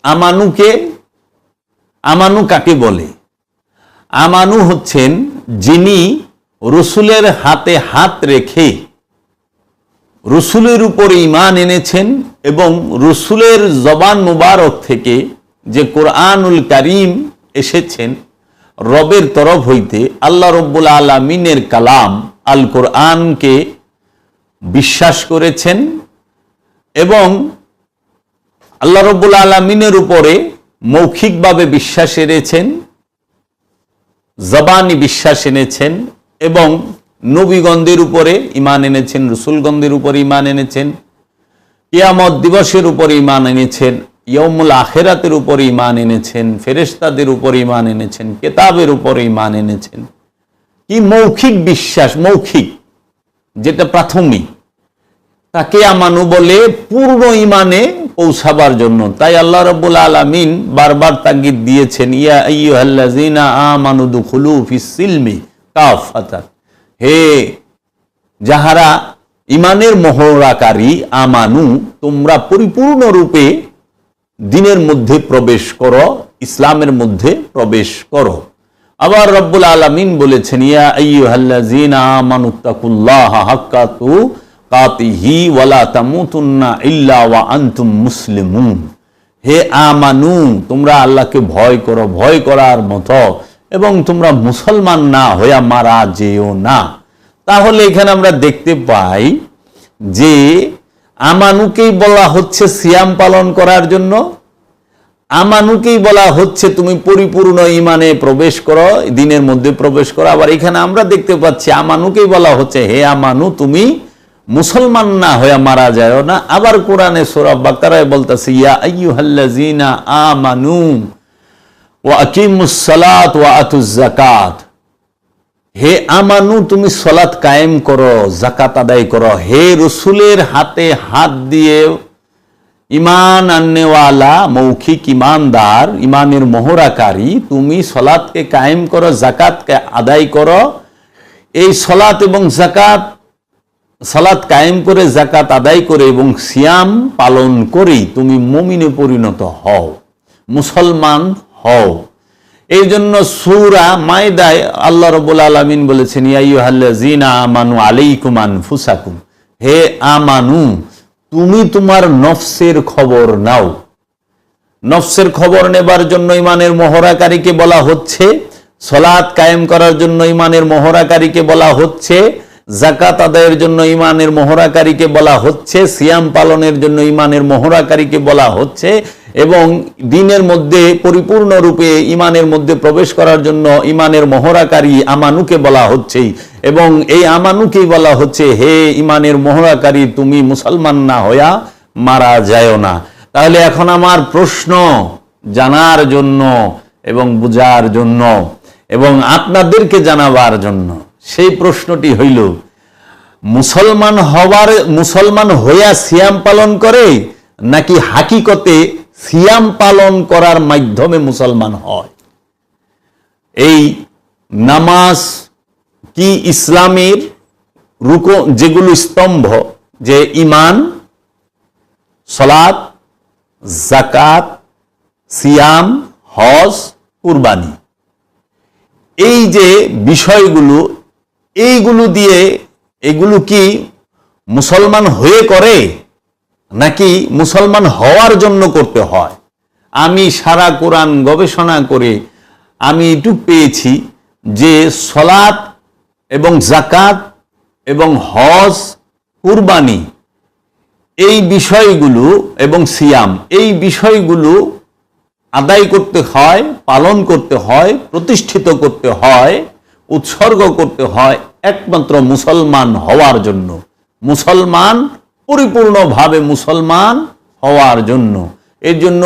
আমানু কাকে বলে? আমানু হচ্ছেন যিনি রসুলের হাতে হাত রেখে রসুলের উপরে ঈমান এনেছেন এবং রসুলের জবান মুবারক থেকে যে কোরআনুল কারীম এসেছেন রবের তরফ হইতে, আল্লাহ রব্বুল আলামিনের কালাম আল কোরআনকে বিশ্বাস করেছেন এবং আল্লাহ রব্বুল আলামিনের উপরে মৌখিকভাবে বিশ্বাস এনেছেন, জবানি বিশ্বাস এনেছেন এবং নবীগণদের উপরে ঈমান এনেছেন, রসুলগণদের উপরে ঈমান এনেছেন, কিয়ামত দিবসের উপরে ঈমান এনেছেন, ইয়ৌমুল আখিরাতের উপরে ঈমান এনেছেন, ফেরেশতাদের উপরে ঈমান এনেছেন, কিতাবের উপরে ঈমান এনেছেন। কি মৌখিক বিশ্বাস, মৌখিক যেটা প্রাথমিক, তাকে আমানু বলে পূর্ণ ঈমানে পৌঁছাবার জন্য। তাই আল্লাহ রাব্বুল আলামিন বারবার তাগিদ দিয়েছেন, ইয়া আইয়ুহাল্লাযীনা আমানু দুখুলু ফিস সিলমি কাফাতান, হে যাহারা ঈমানের মহড়াকারী আমানু, তোমরা পরিপূর্ণরূপে দ্বীনের মধ্যে প্রবেশ করো, ইসলামের মধ্যে প্রবেশ করো। আবার রব্বুল আলামিন বলেছেন, ইয়া আইয়ুহাল্লাযীনা আমানুত্তাকুল্লাহা হাক্কা তুকাতিহি ওয়ালা তামুতুন্না ইল্লা ওয়া আনতুম মুসলিমুন, হে আমানু, তোমরা আল্লাহকে ভয় করো, ভয় করার মতো, এবং তোমরা মুসলমান না হইয়া মারা যেও না। তাহলে এখানে আমরা দেখতে পাই যে আমানুকেই বলা হচ্ছে সিয়াম পালন করার জন্য, আমানুকেই বলা হচ্ছে তুমি পরিপূর্ণ ঈমানে প্রবেশ করো, দ্বীনের মধ্যে প্রবেশ করো। আবার এখানে আমরা দেখতে পাচ্ছি আমানুকেই বলা হচ্ছে, হে আমানু, তুমি মুসলমান না হয়ে মারা যায় না। আবার কোরআনে সূরা বাকারায় বলতেছে, ইয়া আইয়ুহাল্লাযীনা আমানু ওয়া আকিমুস সালাত ওয়া আতুজ যাকাত, হে আমানু, তুমি সালাত কায়েম করো, যাকাত আদায় করো। হে রসুলের হাতে হাত দিয়ে ঈমান আননেওয়ালা মৌখিক ঈমানদার, ঈমানের মহড়াকারী, তুমি সালাতকে কায়েম করো, যাকাতকে আদায় করো। এই সালাত এবং যাকাত, সালাত কায়েম করে, যাকাত আদায় করে এবং সিয়াম পালন করেই তুমি মুমিনে পরিণত হও, মুসলমান হও। এই জন্য সূরা মায়দায় আল্লাহ রাব্বুল আলামিন বলেছেন, ইয়া আইয়ুহাল্লাযীনা আমানু আলাইকুম আনফুসাকুম, হে আমানু, তুমি তোমার নফসের খবর নাও। নফসের খবর নেবার জন্য ঈমানের মহড়াকারীকে বলা হচ্ছে, সালাত কায়েম করার জন্য ঈমানের মহড়াকারীকে বলা হচ্ছে, যাকাত আদায়ের জন্য ঈমানের মহড়াকারীকে বলা হচ্ছে, সিয়াম পালনের জন্য ঈমানের মহড়াকারীকে বলা হচ্ছে, এবং দ্বীনের মধ্যে পরিপূর্ণরূপে ঈমানের মধ্যে প্রবেশ করার জন্য ঈমানের মহড়াকারী আমানুকে বলা হচ্ছে। এবং এই আমানুকেই বলা হচ্ছে, হে ঈমানের মহড়াকারী, তুমি মুসলমান না হইয়া মারা যায়ও না। তাহলে এখন আমার প্রশ্ন জানার জন্য এবং বুঝার জন্য এবং আপনাদেরকে জানাবার জন্য, সেই প্রশ্নটি হইল, মুসলমান হইয়া সিয়াম পালন করে নাকি হাকিকতে সিয়াম পালন করার মাধ্যমে মুসলমান হয়? এই নামাজ কি ইসলামের রুকু, যেগুলো স্তম্ভ, যে ঈমান, সালাত, যাকাত, সিয়াম, হজ, কুরবানি, এই যে বিষয়গুলো, এইগুলো দিয়ে এগুলো কি মুসলমান হয়ে করে নাকি মুসলমান হওয়ার জন্য করতে হয়? আমি সারা কোরআন গবেষণা করে আমি এটুক পেয়েছি যে সালাত এবং যাকাত এবং হজ, কুরবানি, এই বিষয়গুলো এবং সিয়াম, এই বিষয়গুলো আদায় করতে হয়, পালন করতে হয়, প্রতিষ্ঠিত করতে হয়, উৎসর্গ করতে হয় একমাত্র মুসলমান হওয়ার জন্য, মুসলমান, পরিপূর্ণভাবে মুসলমান হওয়ার জন্য। এর জন্য